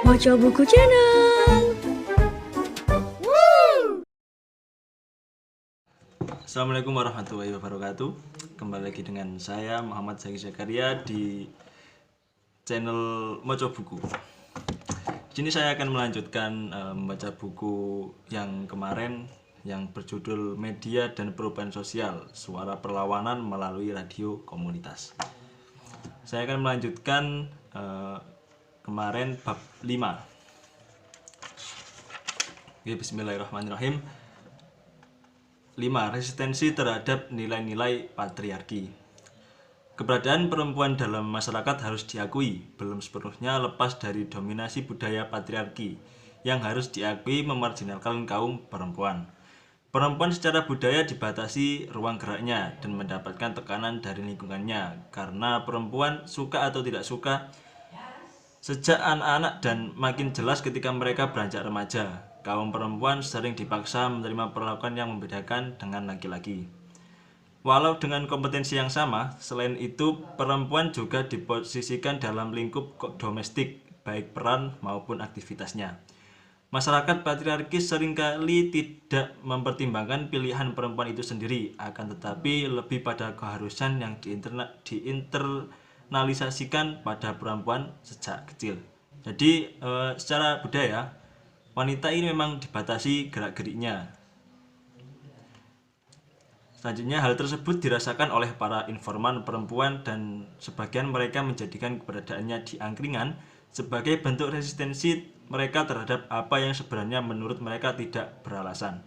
Moco Buku Channel. Assalamualaikum warahmatullahi wabarakatuh. Kembali lagi dengan saya Muhammad Zaki Zakaria di channel Moco Buku. Di sini saya akan melanjutkan membaca buku yang kemarin yang berjudul Media dan Perubahan Sosial, Suara Perlawanan Melalui Radio Komunitas. Saya akan melanjutkan kemarin bab 5. Oke, bismillahirrahmanirrahim. 5. Resistensi terhadap nilai-nilai patriarki. Keberadaan perempuan dalam masyarakat harus diakui, belum sepenuhnya lepas dari dominasi budaya patriarki yang harus diakui memarginalkan kaum perempuan. Perempuan secara budaya dibatasi ruang geraknya dan mendapatkan tekanan dari lingkungannya karena perempuan suka atau tidak suka sejak anak-anak dan makin jelas ketika mereka beranjak remaja. Kaum perempuan sering dipaksa menerima perlakuan yang membedakan dengan laki-laki. Walau dengan kompetensi yang sama, selain itu perempuan juga diposisikan dalam lingkup domestik, baik peran maupun aktivitasnya. Masyarakat patriarkis seringkali tidak mempertimbangkan pilihan perempuan itu sendiri, akan tetapi lebih pada keharusan yang diinternalisasikan pada perempuan sejak kecil. Jadi secara budaya, wanita ini memang dibatasi gerak-geriknya. Selanjutnya, hal tersebut dirasakan oleh para informan perempuan dan sebagian mereka menjadikan keberadaannya di angkringan sebagai bentuk resistensi mereka terhadap apa yang sebenarnya menurut mereka tidak beralasan.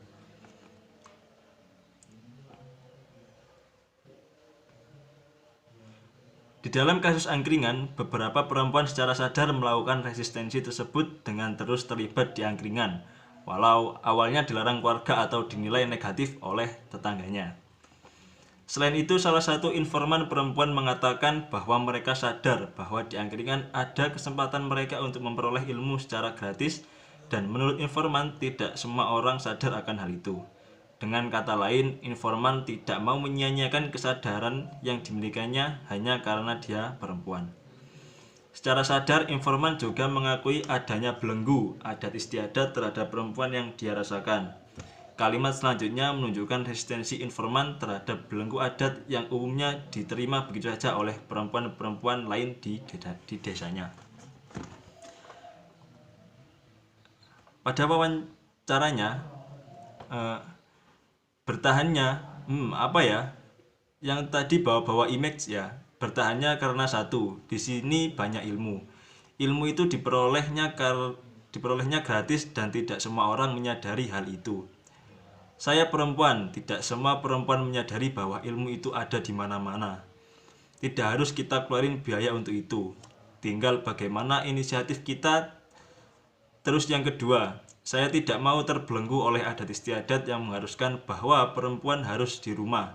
Di dalam kasus angkringan, beberapa perempuan secara sadar melakukan resistensi tersebut dengan terus terlibat di angkringan, walau awalnya dilarang keluarga atau dinilai negatif oleh tetangganya. Selain itu, salah satu informan perempuan mengatakan bahwa mereka sadar bahwa di angkringan ada kesempatan mereka untuk memperoleh ilmu secara gratis dan menurut informan tidak semua orang sadar akan hal itu. Dengan kata lain, informan tidak mau menyia-nyiakan kesadaran yang dimilikinya hanya karena dia perempuan. Secara sadar, informan juga mengakui adanya belenggu adat istiadat terhadap perempuan yang dia rasakan. Kalimat selanjutnya menunjukkan resistensi informan terhadap belenggu adat yang umumnya diterima begitu saja oleh perempuan-perempuan lain di desanya. Pada wawancaranya, bertahannya, apa ya? Yang tadi bawa-bawa image ya, bertahannya karena satu, di sini banyak ilmu. Ilmu itu diperolehnya gratis dan tidak semua orang menyadari hal itu. Saya perempuan, tidak semua perempuan menyadari bahwa ilmu itu ada di mana-mana. Tidak harus kita keluarin biaya untuk itu. Tinggal bagaimana inisiatif kita. Terus yang kedua, saya tidak mau terbelenggu oleh adat istiadat yang mengharuskan bahwa perempuan harus di rumah.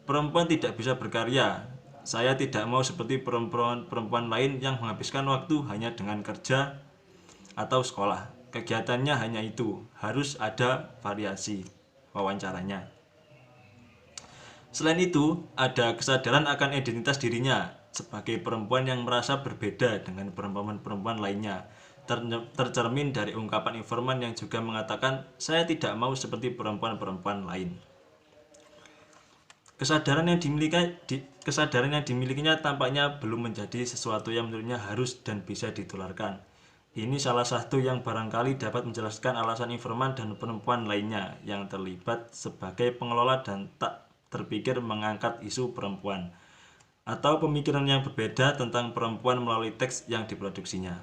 Perempuan tidak bisa berkarya. Saya tidak mau seperti perempuan lain yang menghabiskan waktu hanya dengan kerja atau sekolah. Kegiatannya hanya itu, harus ada variasi wawancaranya. Selain itu, ada kesadaran akan identitas dirinya sebagai perempuan yang merasa berbeda dengan perempuan-perempuan lainnya. Tercermin dari ungkapan informan yang juga mengatakan, saya tidak mau seperti perempuan-perempuan lain. Kesadaran yang dimilikinya tampaknya belum menjadi sesuatu yang menurutnya harus dan bisa ditularkan. Ini salah satu yang barangkali dapat menjelaskan alasan informan dan perempuan lainnya yang terlibat sebagai pengelola dan tak terpikir mengangkat isu perempuan atau pemikiran yang berbeda tentang perempuan melalui teks yang diproduksinya.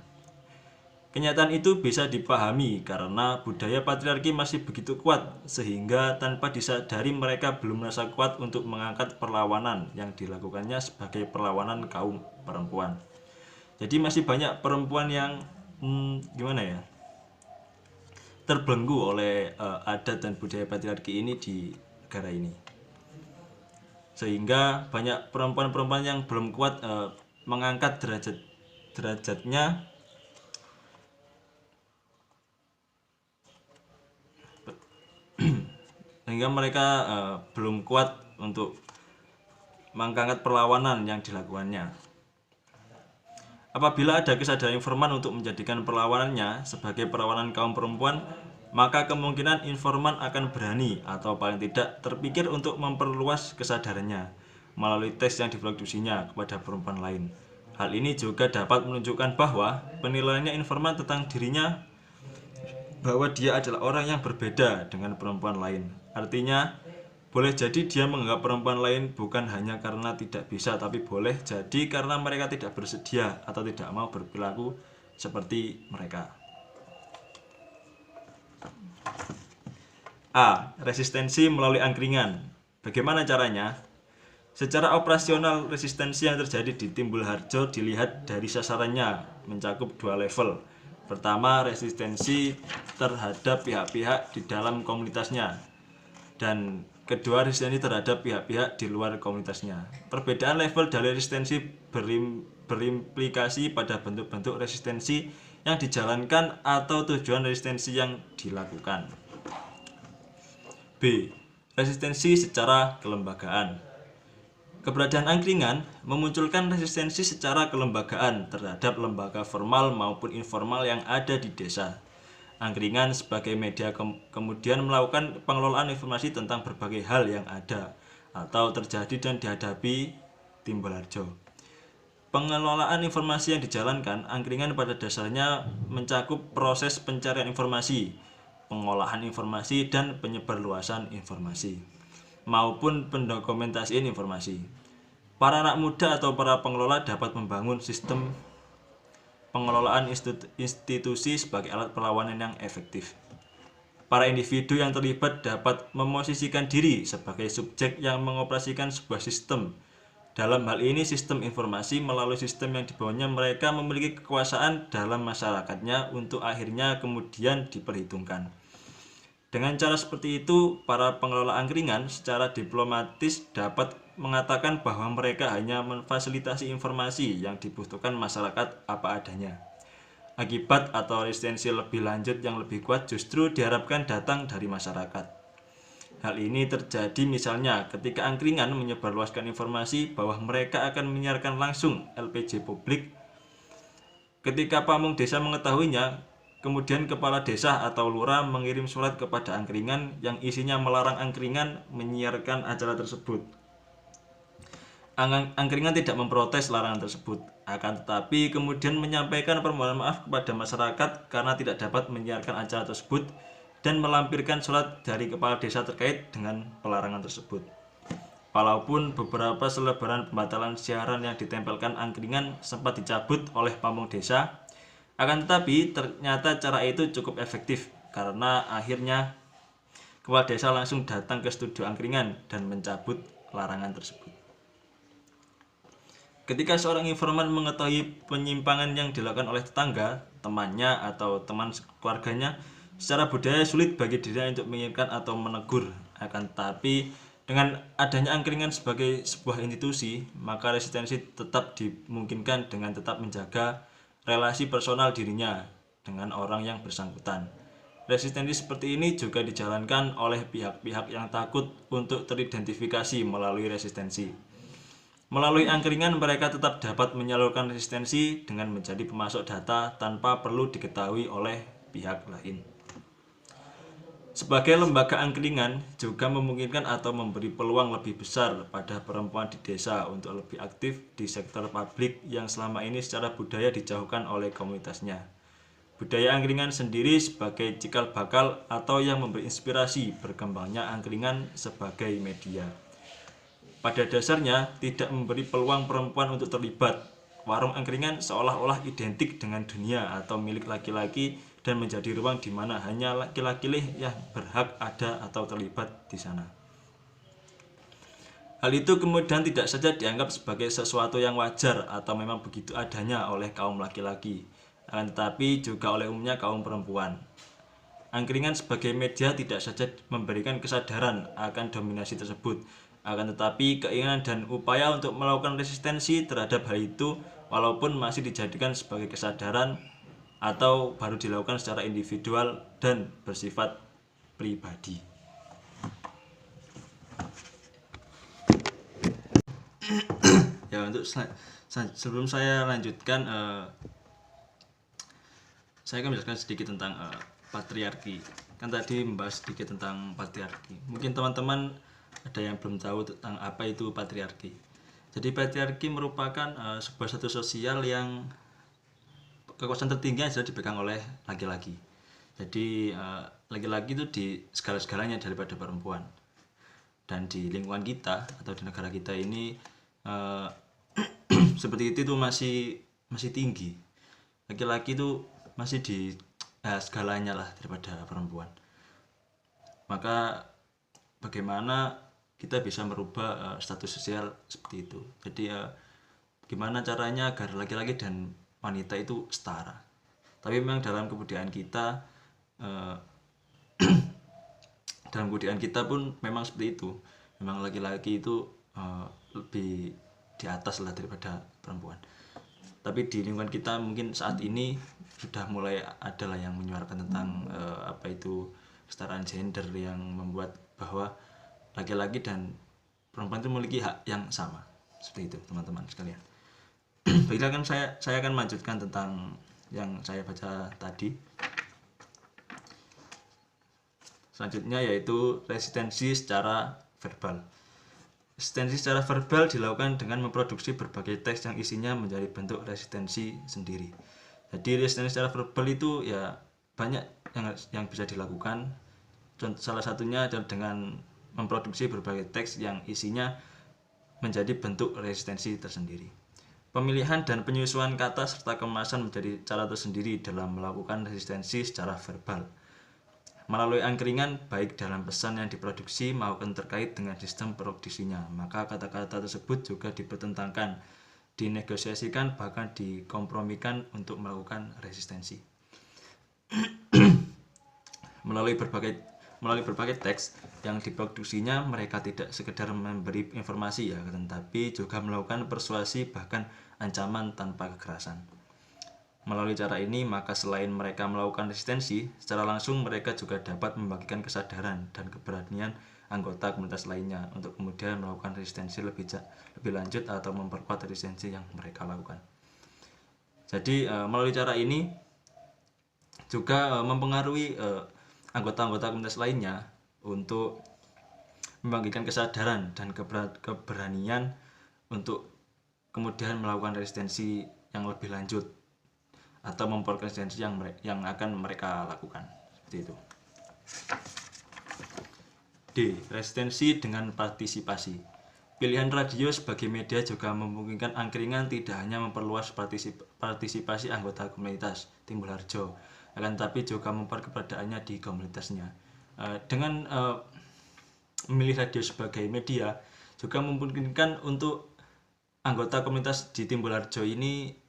Kenyataan itu bisa dipahami karena budaya patriarki masih begitu kuat sehingga tanpa disadari mereka belum merasa kuat untuk mengangkat perlawanan yang dilakukannya sebagai perlawanan kaum perempuan. Jadi masih banyak perempuan yang terbelenggu oleh adat dan budaya patriarki ini di negara ini, sehingga banyak perempuan-perempuan yang belum kuat mengangkat derajatnya sehingga mereka belum kuat untuk mengangkat perlawanan yang dilakukannya. Apabila ada kesadaran informan untuk menjadikan perlawanannya sebagai perlawanan kaum perempuan, maka kemungkinan informan akan berani atau paling tidak terpikir untuk memperluas kesadarannya melalui tes yang diproduksinya kepada perempuan lain. Hal ini juga dapat menunjukkan bahwa penilaiannya informan tentang dirinya bahwa dia adalah orang yang berbeda dengan perempuan lain. Artinya, boleh jadi dia menganggap perempuan lain bukan hanya karena tidak bisa, tapi boleh jadi karena mereka tidak bersedia atau tidak mau berperilaku seperti mereka. A. Resistensi melalui angkringan. Bagaimana caranya? Secara operasional, resistensi yang terjadi di Timbul Harjo dilihat dari sasarannya mencakup dua level. Pertama, resistensi terhadap pihak-pihak di dalam komunitasnya, dan kedua, resistensi terhadap pihak-pihak di luar komunitasnya. Perbedaan level dari resistensi berimplikasi pada bentuk-bentuk resistensi yang dijalankan atau tujuan resistensi yang dilakukan. B. Resistensi secara kelembagaan. Keberadaan angkringan memunculkan resistensi secara kelembagaan terhadap lembaga formal maupun informal yang ada di desa. Angkringan sebagai media kemudian melakukan pengelolaan informasi tentang berbagai hal yang ada atau terjadi dan dihadapi Timbul Harjo. Pengelolaan informasi yang dijalankan angkringan pada dasarnya mencakup proses pencarian informasi, pengolahan informasi, dan penyebarluasan informasi maupun pendokumentasian informasi. Para anak muda atau para pengelola dapat membangun sistem pengelolaan institusi sebagai alat perlawanan yang efektif. Para individu yang terlibat dapat memosisikan diri sebagai subjek yang mengoperasikan sebuah sistem. Dalam hal ini, sistem informasi melalui sistem yang dibawanya mereka memiliki kekuasaan dalam masyarakatnya untuk akhirnya kemudian diperhitungkan. Dengan cara seperti itu, para pengelola angkringan secara diplomatis dapat mengatakan bahwa mereka hanya memfasilitasi informasi yang dibutuhkan masyarakat apa adanya. Akibat atau resistensi lebih lanjut yang lebih kuat justru diharapkan datang dari masyarakat. Hal ini terjadi misalnya ketika angkringan menyebarluaskan informasi bahwa mereka akan menyiarkan langsung LPG publik. Ketika pamung desa mengetahuinya, kemudian kepala desa atau lurah mengirim surat kepada angkringan yang isinya melarang angkringan menyiarkan acara tersebut. Angkringan tidak memprotes larangan tersebut, akan tetapi kemudian menyampaikan permohonan maaf kepada masyarakat karena tidak dapat menyiarkan acara tersebut dan melampirkan surat dari kepala desa terkait dengan pelarangan tersebut. Walaupun beberapa selebaran pembatalan siaran yang ditempelkan angkringan sempat dicabut oleh pamung desa, akan tetapi ternyata cara itu cukup efektif karena akhirnya kepala desa langsung datang ke studio angkringan dan mencabut larangan tersebut. Ketika seorang informan mengetahui penyimpangan yang dilakukan oleh tetangga, temannya, atau teman keluarganya, secara budaya sulit bagi dirinya untuk mengingatkan atau menegur. Akan tetapi dengan adanya angkringan sebagai sebuah institusi, maka resistensi tetap dimungkinkan dengan tetap menjaga relasi personal dirinya dengan orang yang bersangkutan. Resistensi seperti ini juga dijalankan oleh pihak-pihak yang takut untuk teridentifikasi melalui resistensi. Melalui angkringan mereka tetap dapat menyalurkan resistensi dengan menjadi pemasok data tanpa perlu diketahui oleh pihak lain. Sebagai lembaga angkringan juga memungkinkan atau memberi peluang lebih besar pada perempuan di desa untuk lebih aktif di sektor publik yang selama ini secara budaya dijauhkan oleh komunitasnya. Budaya angkringan sendiri sebagai cikal bakal atau yang memberi inspirasi berkembangnya angkringan sebagai media. Pada dasarnya tidak memberi peluang perempuan untuk terlibat. Warung angkringan seolah-olah identik dengan dunia atau milik laki-laki dan menjadi ruang di mana hanya laki-laki yang berhak ada atau terlibat di sana. Hal itu kemudian tidak saja dianggap sebagai sesuatu yang wajar atau memang begitu adanya oleh kaum laki-laki, akan tetapi juga oleh umumnya kaum perempuan. Angkringan sebagai media tidak saja memberikan kesadaran akan dominasi tersebut, akan tetapi keinginan dan upaya untuk melakukan resistensi terhadap hal itu walaupun masih dijadikan sebagai kesadaran atau baru dilakukan secara individual dan bersifat pribadi. Ya, untuk Sebelum saya lanjutkan, saya akan menjelaskan sedikit tentang patriarki. Kan tadi membahas sedikit tentang patriarki. Mungkin teman-teman ada yang belum tahu tentang apa itu patriarki. Jadi patriarki merupakan sebuah status sosial yang kekuasaan tertinggi sudah dipegang oleh laki-laki. Jadi laki-laki itu di segala-segalanya daripada perempuan. Dan di lingkungan kita atau di negara kita ini seperti itu tuh masih tinggi. Laki-laki itu masih di segalanya lah daripada perempuan. Maka bagaimana kita bisa merubah status sosial seperti itu. Jadi gimana caranya agar laki-laki dan wanita itu setara. Tapi memang dalam kebudayaan kita dalam kebudayaan kita pun memang seperti itu. Memang laki-laki itu lebih di atas lah daripada perempuan. Tapi di lingkungan kita mungkin saat ini sudah mulai ada lah yang menyuarakan tentang apa itu kesetaraan gender, yang membuat bahwa laki-laki dan perempuan itu memiliki hak yang sama. Seperti itu teman-teman sekalian. Baiklah, kan saya akan melanjutkan tentang yang saya baca tadi. Selanjutnya yaitu resistensi secara verbal. Resistensi secara verbal dilakukan dengan memproduksi berbagai teks yang isinya menjadi bentuk resistensi sendiri. Jadi resistensi secara verbal itu ya banyak yang bisa dilakukan. Salah satunya adalah dengan memproduksi berbagai teks yang isinya menjadi bentuk resistensi tersendiri. Pemilihan dan penyusuan kata serta kemasan menjadi cara tersendiri dalam melakukan resistensi secara verbal. Melalui angkringan baik dalam pesan yang diproduksi maupun terkait dengan sistem produksinya, maka kata-kata tersebut juga dipertentangkan, dinegosiasikan, bahkan dikompromikan untuk melakukan resistensi. Melalui berbagai teks yang diproduksinya, mereka tidak sekedar memberi informasi ya, tetapi juga melakukan persuasi bahkan ancaman tanpa kekerasan. Melalui cara ini, maka selain mereka melakukan resistensi, secara langsung mereka juga dapat membagikan kesadaran dan keberanian anggota komunitas lainnya untuk kemudian melakukan resistensi lebih lanjut atau memperkuat resistensi yang mereka lakukan. Jadi melalui cara ini juga mempengaruhi anggota-anggota komunitas lainnya untuk membagikan kesadaran dan keberanian untuk kemudian melakukan resistensi yang lebih lanjut atau memperkuat resistensi yang akan mereka lakukan. Seperti itu. D. Resistensi dengan partisipasi. Pilihan radio sebagai media juga memungkinkan angkringan tidak hanya memperluas partisipasi anggota komunitas Timbul Harjo, akan tetapi juga memperkeberadaannya di komunitasnya. Dengan memilih radio sebagai media juga memungkinkan untuk anggota komunitas di Timbul Harjo ini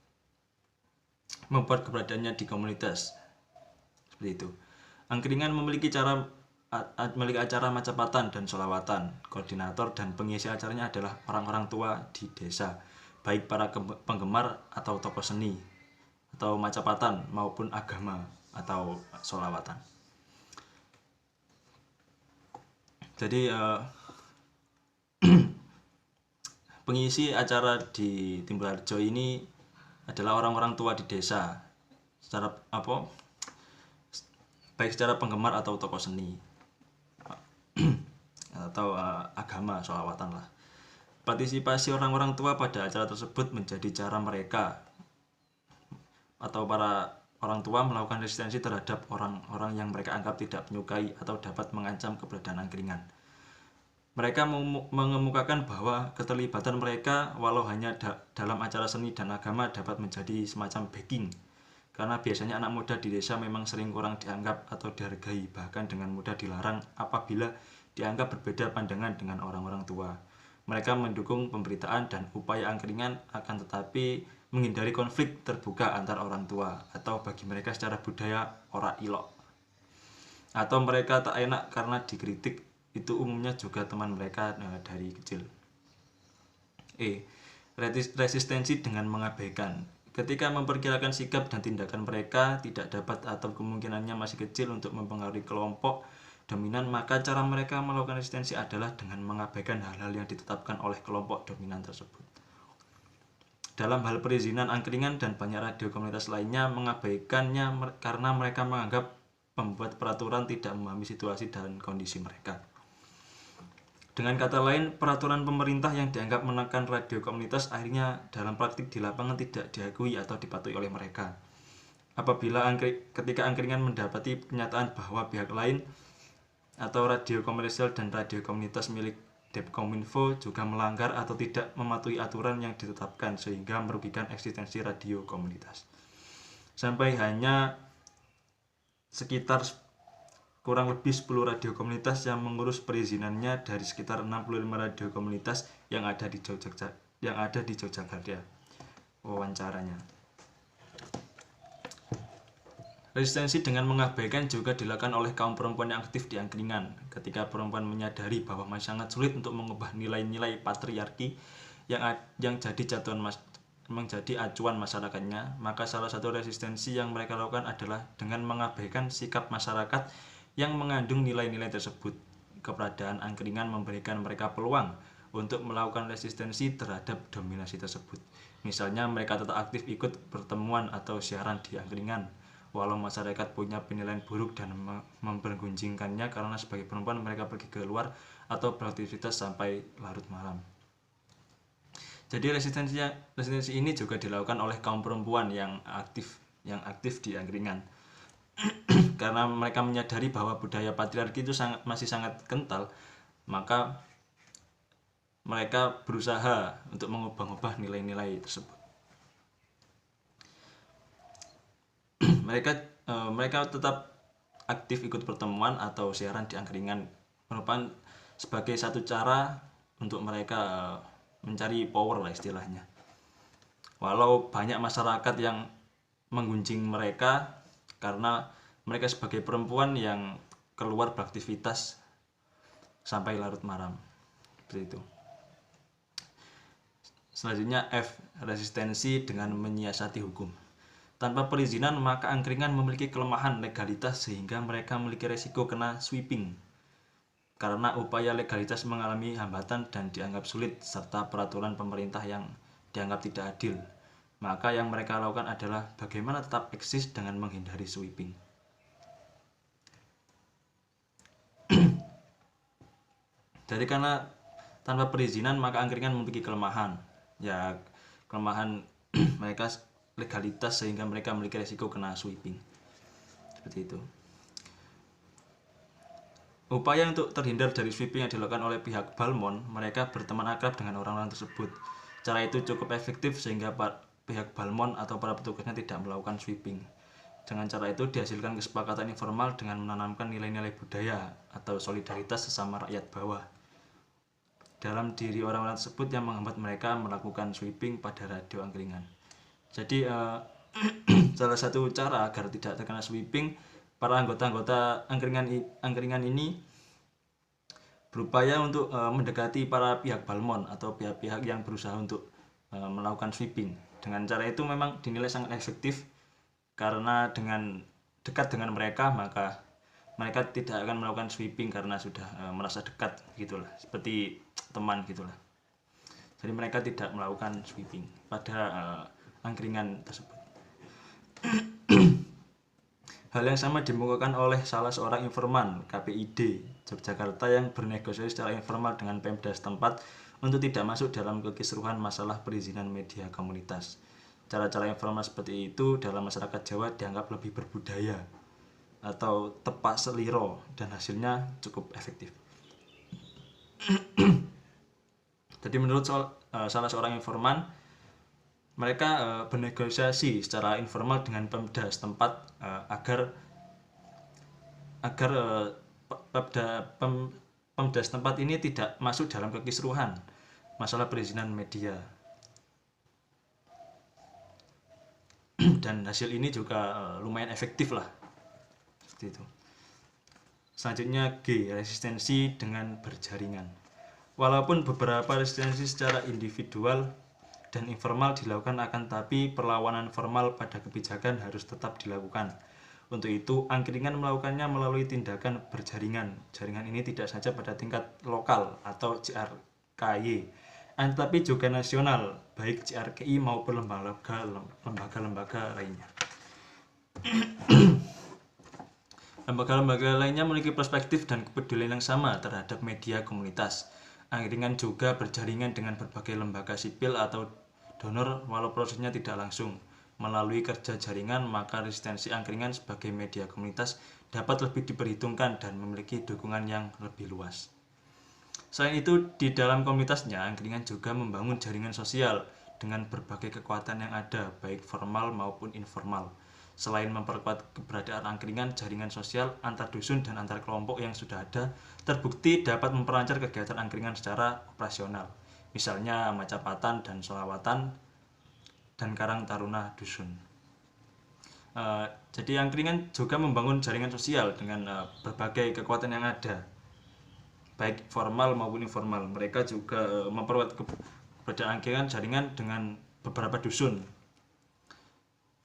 membuat keberadaannya di komunitas. Seperti itu. Angkringan memiliki acara macapatan dan sholawatan. Koordinator dan pengisi acaranya adalah orang-orang tua di desa, baik para penggemar atau tokoh seni atau macapatan maupun agama atau sholawatan. Jadi pengisi acara di Timbul Harjo ini adalah orang-orang tua di desa, baik secara penggemar atau tokoh seni atau agama, sholawatan lah. Partisipasi orang-orang tua pada acara tersebut menjadi cara mereka atau para orang tua melakukan resistensi terhadap orang-orang yang mereka anggap tidak menyukai atau dapat mengancam keberadaan angkringan. Mereka mengemukakan bahwa keterlibatan mereka walau hanya dalam acara seni dan agama dapat menjadi semacam backing, karena biasanya anak muda di desa memang sering kurang dianggap atau dihargai, bahkan dengan mudah dilarang apabila dianggap berbeda pandangan dengan orang-orang tua. Mereka mendukung pemberitaan dan upaya angkringan, akan tetapi menghindari konflik terbuka antar orang tua, atau bagi mereka secara budaya ora ilok, atau mereka tak enak karena dikritik. Itu umumnya juga teman mereka dari kecil. Resistensi dengan mengabaikan. Ketika memperkirakan sikap dan tindakan mereka tidak dapat atau kemungkinannya masih kecil untuk mempengaruhi kelompok dominan, maka cara mereka melakukan resistensi adalah dengan mengabaikan hal-hal yang ditetapkan oleh kelompok dominan tersebut. dalam hal perizinan angkringan dan banyak radio komunitas lainnya mengabaikannya karena mereka menganggap pembuat peraturan tidak memahami situasi dan kondisi mereka. Dengan kata lain, peraturan pemerintah yang dianggap menekan radio komunitas akhirnya dalam praktik di lapangan tidak diakui atau dipatuhi oleh mereka. Apabila ketika angkringan mendapati kenyataan bahwa pihak lain atau radio komersial dan radio komunitas milik Depkominfo juga melanggar atau tidak mematuhi aturan yang ditetapkan sehingga merugikan eksistensi radio komunitas. Sampai hanya sekitar kurang lebih 10 radio komunitas yang mengurus perizinannya dari sekitar 65 radio komunitas yang ada di Yogyakarta. Wawancaranya. Resistensi dengan mengabaikan juga dilakukan oleh kaum perempuan yang aktif di angkringan. Ketika perempuan menyadari bahwa masih sangat sulit untuk mengubah nilai-nilai patriarki yang menjadi acuan masyarakatnya, maka salah satu resistensi yang mereka lakukan adalah dengan mengabaikan sikap masyarakat yang mengandung nilai-nilai tersebut. Keberadaan angkringan memberikan mereka peluang untuk melakukan resistensi terhadap dominasi tersebut. Misalnya mereka tetap aktif ikut pertemuan atau siaran di angkringan, walau masyarakat punya penilaian buruk dan mempergunjingkannya karena sebagai perempuan mereka pergi keluar atau beraktivitas sampai larut malam. Jadi resistensi ini juga dilakukan oleh kaum perempuan yang aktif di angkringan. Karena mereka menyadari bahwa budaya patriarki itu masih sangat kental, maka mereka berusaha untuk mengubah-ubah nilai-nilai tersebut. Mereka tetap aktif ikut pertemuan atau siaran di angkringan, merupakan sebagai satu cara untuk mereka mencari power lah istilahnya. Walau banyak masyarakat yang menggunjing mereka karena mereka sebagai perempuan yang keluar beraktivitas sampai larut malam. Seperti itu. Selanjutnya F. Resistensi dengan menyiasati hukum. Tanpa perizinan, maka angkringan memiliki kelemahan legalitas sehingga mereka memiliki resiko kena sweeping. Karena upaya legalitas mengalami hambatan dan dianggap sulit, serta peraturan pemerintah yang dianggap tidak adil. Maka yang mereka lakukan adalah bagaimana tetap eksis dengan menghindari sweeping. Jadi karena tanpa perizinan maka angkringan memiliki kelemahan. Ya, kelemahan mereka legalitas sehingga mereka memiliki resiko kena sweeping. Seperti itu. Upaya untuk terhindar dari sweeping yang dilakukan oleh pihak Balmond, mereka berteman akrab dengan orang-orang tersebut. Cara itu cukup efektif sehingga pihak Balmond atau para petugasnya tidak melakukan sweeping. Dengan cara itu dihasilkan kesepakatan informal dengan menanamkan nilai-nilai budaya atau solidaritas sesama rakyat bawah dalam diri orang-orang tersebut yang menghambat mereka melakukan sweeping pada radio angkringan. Jadi salah satu cara agar tidak terkena sweeping, para anggota-anggota angkringan ini berupaya untuk mendekati para pihak Balmond atau pihak-pihak yang berusaha untuk melakukan sweeping. Dengan cara itu memang dinilai sangat efektif karena dengan dekat dengan mereka maka mereka tidak akan melakukan sweeping karena sudah merasa dekat gitulah, seperti teman gitulah. Jadi mereka tidak melakukan sweeping pada angkringan tersebut. Hal yang sama dimukakan oleh salah seorang informan KPID Yogyakarta yang bernegosiasi secara informal dengan Pemda setempat untuk tidak masuk dalam kekisruhan masalah perizinan media komunitas. Cara-cara informal seperti itu dalam masyarakat Jawa dianggap lebih berbudaya atau tepat seliro dan hasilnya cukup efektif. Jadi menurut salah seorang informan, mereka bernegosiasi secara informal dengan Pemda setempat agar Pemda setempat ini tidak masuk dalam kekisruhan masalah perizinan media. Dan hasil ini juga lumayan efektif lah. Seperti itu. Selanjutnya G. Resistensi dengan berjaringan. Walaupun beberapa resistensi secara individual dan informal dilakukan, akan tapi perlawanan formal pada kebijakan harus tetap dilakukan. Untuk itu, angkringan melakukannya melalui tindakan berjaringan. Jaringan ini tidak saja pada tingkat lokal atau JRKY, tetapi juga nasional, baik CRKI maupun lembaga-lembaga lainnya. Lembaga-lembaga lainnya memiliki perspektif dan kepedulian yang sama terhadap media komunitas. Angkringan juga berjaringan dengan berbagai lembaga sipil atau donor walau prosesnya tidak langsung. Melalui kerja jaringan, maka resistensi angkringan sebagai media komunitas dapat lebih diperhitungkan dan memiliki dukungan yang lebih luas. Selain itu, di dalam komunitasnya, angkringan juga membangun jaringan sosial dengan berbagai kekuatan yang ada, baik formal maupun informal. Selain memperkuat keberadaan angkringan, jaringan sosial antar dusun dan antar kelompok yang sudah ada terbukti dapat memperlancar kegiatan angkringan secara operasional. Misalnya macapatan dan solawatan dan karang taruna dusun. Jadi angkringan juga membangun jaringan sosial dengan berbagai kekuatan yang ada, baik formal maupun informal. Mereka juga memperkuat keberadaan angkringan jaringan dengan beberapa dusun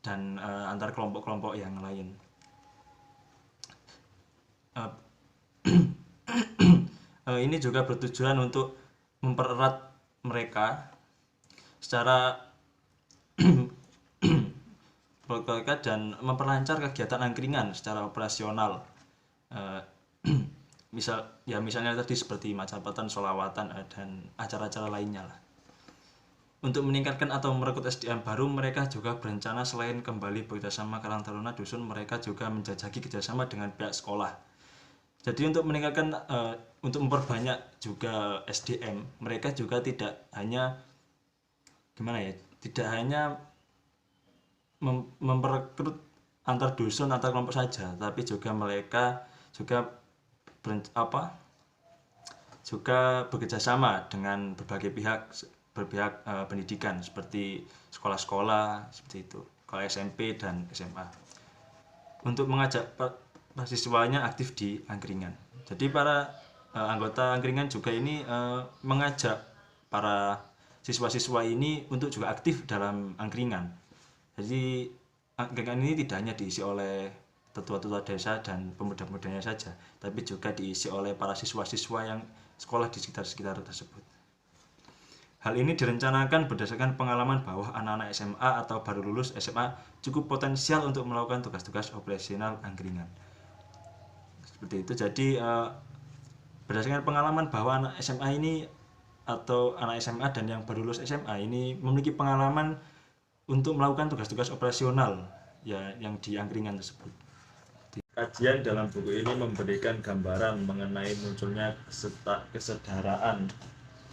dan antar kelompok-kelompok yang lain. Ini juga bertujuan untuk mempererat mereka secara dan memperlancar kegiatan angkringan secara operasional. Misalnya tadi seperti macapatan, solawatan, dan acara-acara lainnya lah. Untuk meningkatkan atau merekrut SDM baru, mereka juga berencana selain kembali bekerjasama Karang Taruna Dusun, mereka juga menjajaki kerjasama dengan pihak sekolah. Jadi untuk meningkatkan, untuk memperbanyak juga SDM, mereka juga tidak hanya memperekrut antar dusun, antar kelompok saja, tapi juga mereka juga bekerjasama dengan berbagai berpihak pendidikan seperti sekolah-sekolah seperti itu, sekolah SMP dan SMA, untuk mengajak siswanya aktif di angkringan. Jadi para anggota angkringan juga ini mengajak para siswa-siswa ini untuk juga aktif dalam angkringan. Jadi angkringan ini tidak hanya diisi oleh tetua-tetua desa dan pemuda-pemudanya saja, tapi juga diisi oleh para siswa-siswa yang sekolah di sekitar tersebut. Hal ini direncanakan berdasarkan pengalaman bahwa anak-anak SMA atau baru lulus SMA cukup potensial untuk melakukan tugas-tugas operasional angkringan. Seperti itu. Jadi berdasarkan pengalaman bahwa anak SMA ini atau anak SMA dan yang baru lulus SMA ini memiliki pengalaman untuk melakukan tugas-tugas operasional ya yang di angkringan tersebut. Kajian dalam buku ini memberikan gambaran mengenai munculnya kesadaran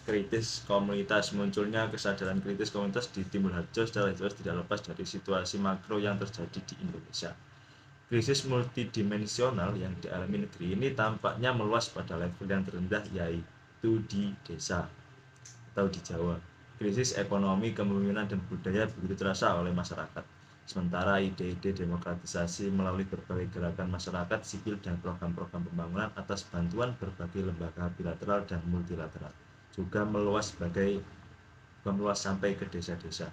kritis komunitas. Munculnya kesadaran kritis komunitas di Timur Harjo secara jelas tidak lepas dari situasi makro yang terjadi di Indonesia. Krisis multidimensional yang dialami negeri ini tampaknya meluas pada level yang terendah, yaitu di desa atau di Jawa. Krisis ekonomi, kepemimpinan, dan budaya begitu terasa oleh masyarakat. Sementara ide-ide demokratisasi melalui berbagai gerakan masyarakat sipil dan program-program pembangunan atas bantuan berbagai lembaga bilateral dan multilateral juga meluas sampai ke desa-desa.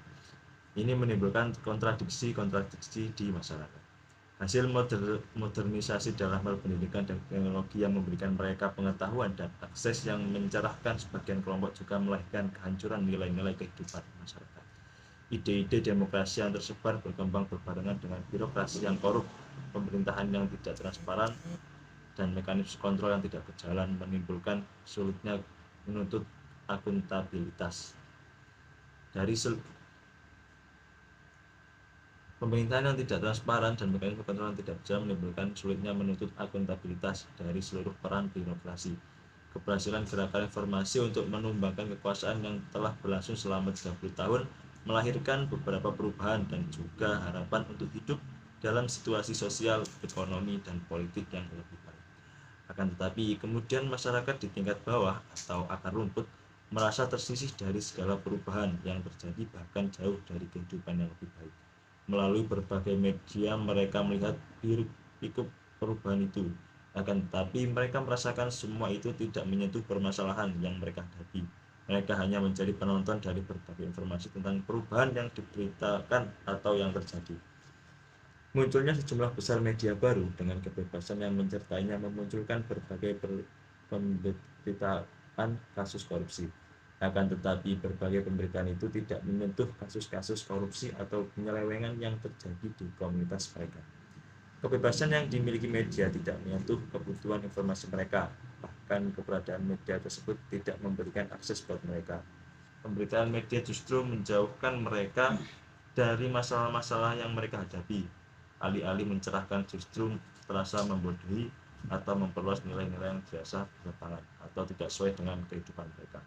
Ini menimbulkan kontradiksi di masyarakat. Hasil modernisasi dalam hal pendidikan dan teknologi yang memberikan mereka pengetahuan dan akses yang mencerahkan sebagian kelompok juga melahirkan kehancuran nilai-nilai kehidupan masyarakat. Ide-ide demokrasi yang tersebar berkembang berbarengan dengan birokrasi yang korup, pemerintahan yang tidak transparan, dan mekanisme kontrol yang tidak berjalan menimbulkan sulitnya menuntut akuntabilitas. Dari pemerintahan yang tidak transparan dan mekanisme kontrol yang tidak berjalan menimbulkan sulitnya menuntut akuntabilitas dari seluruh peran birokrasi. Keberhasilan gerakan reformasi untuk menumbangkan kekuasaan yang telah berlangsung selama 30 tahun melahirkan beberapa perubahan dan juga harapan untuk hidup dalam situasi sosial, ekonomi, dan politik yang lebih baik. Akan tetapi, kemudian masyarakat di tingkat bawah atau akar rumput merasa tersisih dari segala perubahan yang terjadi, bahkan jauh dari kehidupan yang lebih baik. Melalui berbagai media mereka melihat hiruk-pikuk perubahan itu. Akan tetapi mereka merasakan semua itu tidak menyentuh permasalahan yang mereka hadapi. Mereka hanya menjadi penonton dari berbagai informasi tentang perubahan yang diberitakan atau yang terjadi. Munculnya sejumlah besar media baru dengan kebebasan yang mencertainya memunculkan berbagai pemberitaan kasus korupsi. Akan tetapi berbagai pemberitaan itu tidak menyentuh kasus-kasus korupsi atau penyelewengan yang terjadi di komunitas mereka. Kebebasan yang dimiliki media tidak menyentuh kebutuhan informasi mereka, bahkan keberadaan media tersebut tidak memberikan akses buat mereka. Pemberitaan media justru menjauhkan mereka dari masalah-masalah yang mereka hadapi. Alih-alih mencerahkan justru terasa membodohi atau memperluas nilai-nilai yang biasa bertentangan atau tidak sesuai dengan kehidupan mereka.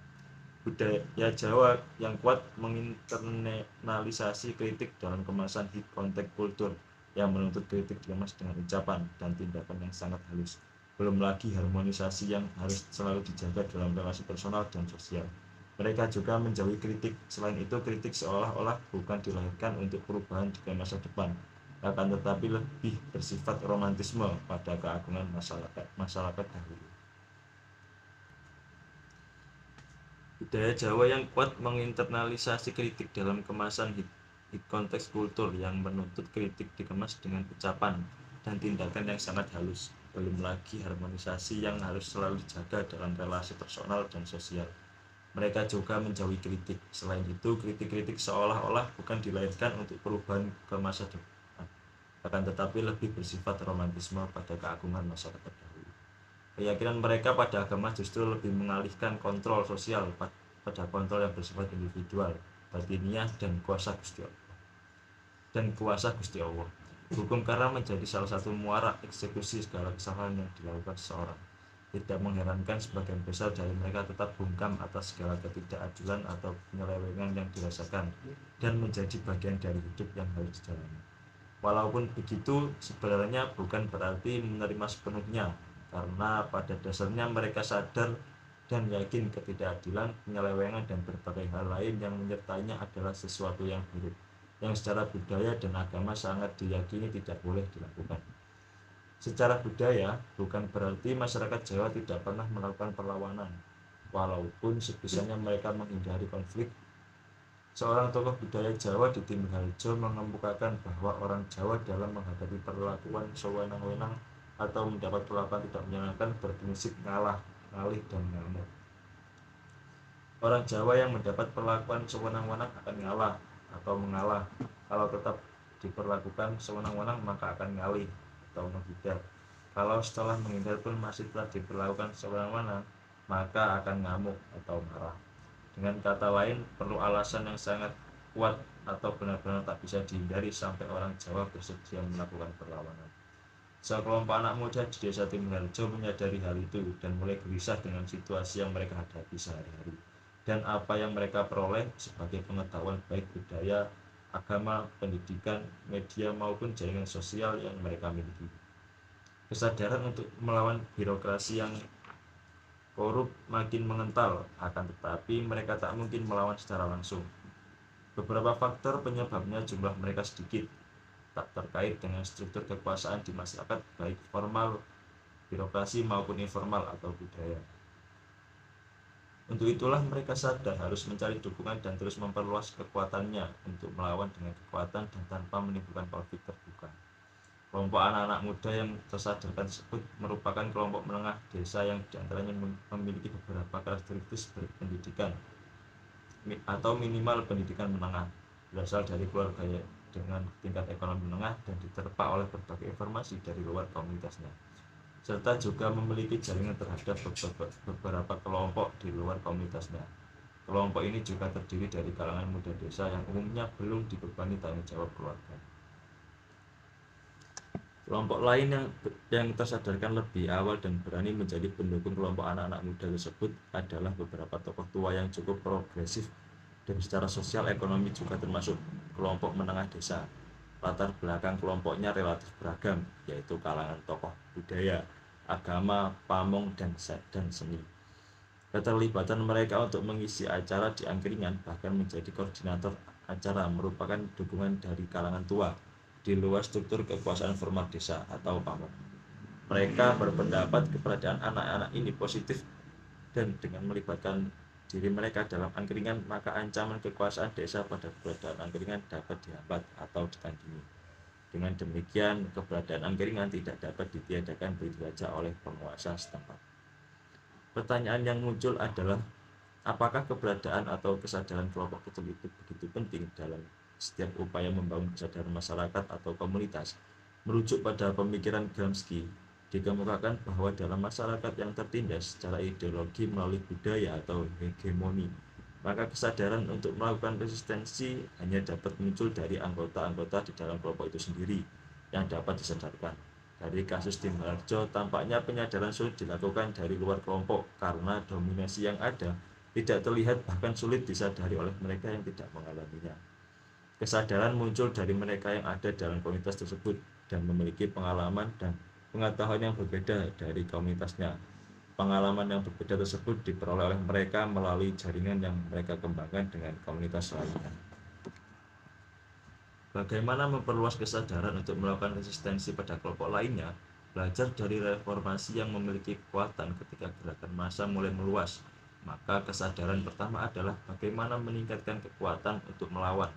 Budaya Jawa yang kuat menginternalisasi kritik dalam kemasan hip konteks kultur yang menuntut kritik dikemas dengan ucapan dan tindakan yang sangat halus. Belum lagi harmonisasi yang harus selalu dijaga dalam relasi personal dan sosial. Mereka juga menjauhi kritik. Selain itu, kritik seolah-olah bukan dilahirkan untuk perubahan di masa depan, akan tetapi lebih bersifat romantisme pada keagungan masyarakat dahulu. Budaya Jawa yang kuat menginternalisasi kritik dalam kemasan hit konteks kultur yang menuntut kritik dikemas dengan ucapan dan tindakan yang sangat halus. Belum lagi harmonisasi yang harus selalu dijaga dalam relasi personal dan sosial. Mereka juga menjauhi kritik. Selain itu, kritik-kritik seolah-olah bukan dilahirkan untuk perubahan ke masa depan, akan tetapi lebih bersifat romantisme pada keagungan masyarakat dahulu. Keyakinan mereka pada agama justru lebih mengalihkan kontrol sosial pada kontrol yang bersifat individual, batiniah, dan kuasa Gusti Allah. Hukum karena menjadi salah satu muara eksekusi segala kesalahan yang dilakukan seseorang. Tidak mengherankan sebagian besar dari mereka tetap bungkam atas segala ketidakadilan atau penyelewengan yang dirasakan dan menjadi bagian dari hidup yang harus dijalani. Walaupun begitu, sebenarnya bukan berarti menerima sepenuhnya, karena pada dasarnya mereka sadar dan yakin ketidakadilan, penyelewengan, dan berbagai hal lain yang menyertainya adalah sesuatu yang buruk, yang secara budaya dan agama sangat diyakini tidak boleh dilakukan. Secara budaya, bukan berarti masyarakat Jawa tidak pernah melakukan perlawanan, walaupun sebisanya mereka menghindari konflik. Seorang tokoh budaya Jawa di Timur Harjo mengemukakan bahwa orang Jawa dalam menghadapi perlakuan sewenang-wenang atau mendapat perlakuan tidak menyenangkan berprinsip ngalah, ngalih, dan ngamuk. Orang Jawa yang mendapat perlakuan sewenang-wenang akan ngalah atau mengalah. Kalau tetap diperlakukan sewenang-wenang maka akan ngalih atau menghindar. Kalau setelah menghindar pun masih telah diperlakukan sewenang-wenang maka akan ngamuk atau marah. Dengan kata lain, perlu alasan yang sangat kuat atau benar-benar tak bisa dihindari sampai orang Jawa bersedia melakukan perlawanan. Sekelompok anak muda di desa Timur Harjo menyadari hal itu dan mulai gelisah dengan situasi yang mereka hadapi sehari-hari dan apa yang mereka peroleh sebagai pengetahuan baik budaya, agama, pendidikan, media maupun jaringan sosial yang mereka miliki. Kesadaran untuk melawan birokrasi yang korup makin mengental, akan tetapi mereka tak mungkin melawan secara langsung. Beberapa faktor penyebabnya jumlah mereka sedikit, tak terkait dengan struktur kekuasaan di masyarakat baik formal, birokrasi maupun informal atau budaya. Untuk itulah mereka sadar harus mencari dukungan dan terus memperluas kekuatannya untuk melawan dengan kekuatan dan tanpa menimbulkan konflik terbuka. Kelompok anak-anak muda yang tersadarkan tersebut merupakan kelompok menengah desa yang diantaranya memiliki beberapa karakteristik berpendidikan atau minimal pendidikan menengah, berasal dari keluarga dengan tingkat ekonomi menengah dan diterpa oleh berbagai informasi dari luar komunitasnya, serta juga memiliki jaringan terhadap beberapa kelompok di luar komunitasnya. Kelompok ini juga terdiri dari kalangan muda desa yang umumnya belum dibebani tanggung jawab keluarga. Kelompok lain yang tersadarkan lebih awal dan berani menjadi pendukung kelompok anak-anak muda tersebut adalah beberapa tokoh tua yang cukup progresif dan secara sosial ekonomi juga termasuk kelompok menengah desa. Latar belakang kelompoknya relatif beragam, yaitu kalangan tokoh budaya, agama, pamong, dan seni. Keterlibatan mereka untuk mengisi acara di angkringan bahkan menjadi koordinator acara merupakan dukungan dari kalangan tua di luar struktur kekuasaan formal desa atau pamong. Mereka berpendapat keberadaan anak-anak ini positif dan dengan melibatkan diri mereka dalam angkringan maka ancaman kekuasaan desa pada keberadaan angkringan dapat dihambat atau ditandingi. Dengan demikian, keberadaan angkringan tidak dapat ditiadakan begitu saja oleh penguasa setempat. Pertanyaan yang muncul adalah Apakah keberadaan atau kesadaran kelompok kecil itu begitu penting dalam setiap upaya membangun kesadaran masyarakat atau komunitas? Merujuk pada pemikiran Gramsci, dikemukakan bahwa dalam masyarakat yang tertindas secara ideologi melalui budaya atau hegemoni, maka kesadaran untuk melakukan resistensi hanya dapat muncul dari anggota-anggota di dalam kelompok itu sendiri yang dapat disadarkan. Dari kasus di Maharjo, tampaknya penyadaran sulit dilakukan dari luar kelompok karena dominasi yang ada tidak terlihat bahkan sulit disadari oleh mereka yang tidak mengalaminya. Kesadaran muncul dari mereka yang ada dalam komunitas tersebut dan memiliki pengalaman dan pengetahuan yang berbeda dari komunitasnya. Pengalaman yang berbeda tersebut diperoleh oleh mereka melalui jaringan yang mereka kembangkan dengan komunitas lainnya. Bagaimana memperluas kesadaran untuk melakukan resistensi pada kelompok lainnya? Belajar dari reformasi yang memiliki kekuatan ketika gerakan massa mulai meluas. Maka kesadaran pertama adalah bagaimana meningkatkan kekuatan untuk melawan.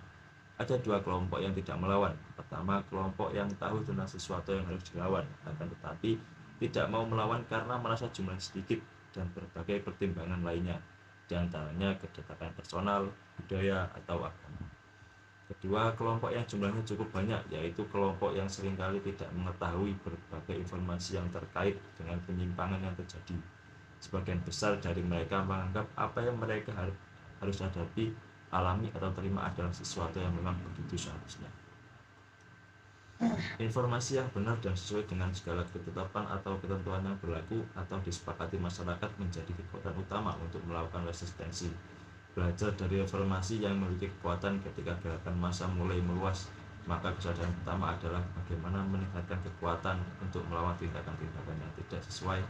Ada dua kelompok yang tidak melawan. Pertama, kelompok yang tahu tentang sesuatu yang harus dilawan, akan tetapi tidak mau melawan karena merasa jumlahnya sedikit dan berbagai pertimbangan lainnya, di antaranya kedekatan personal, budaya, atau agama. Kedua, kelompok yang jumlahnya cukup banyak, yaitu kelompok yang seringkali tidak mengetahui berbagai informasi yang terkait dengan penyimpangan yang terjadi. Sebagian besar dari mereka menganggap apa yang mereka harus hadapi, alami, atau terima adalah sesuatu yang memang begitu seharusnya. Informasi yang benar dan sesuai dengan segala ketetapan atau ketentuan yang berlaku atau disepakati masyarakat menjadi kekuatan utama untuk melakukan resistensi. Belajar dari reformasi yang memiliki kekuatan ketika gerakan massa mulai meluas, maka kesadaran pertama adalah bagaimana meningkatkan kekuatan untuk melawan tindakan-tindakan yang tidak sesuai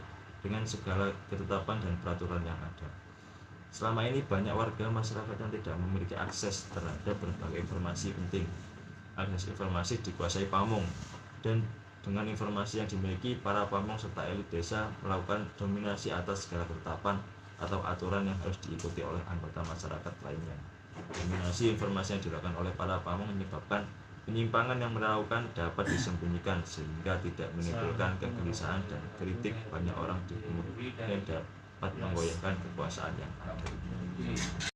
dengan segala ketetapan dan peraturan yang ada. Selama ini banyak warga masyarakat yang tidak memiliki akses terhadap berbagai informasi penting. Akses informasi dikuasai pamong, dan dengan informasi yang dimiliki, para pamong serta elit desa melakukan dominasi atas segala ketetapan atau aturan yang harus diikuti oleh anggota masyarakat lainnya. Dominasi informasi yang dilakukan oleh para pamong menyebabkan penyimpangan yang melakukan dapat disembunyikan sehingga tidak menimbulkan kegelisahan dan kritik banyak orang di umum yang dapat menggoyahkan kekuasaan yang ada.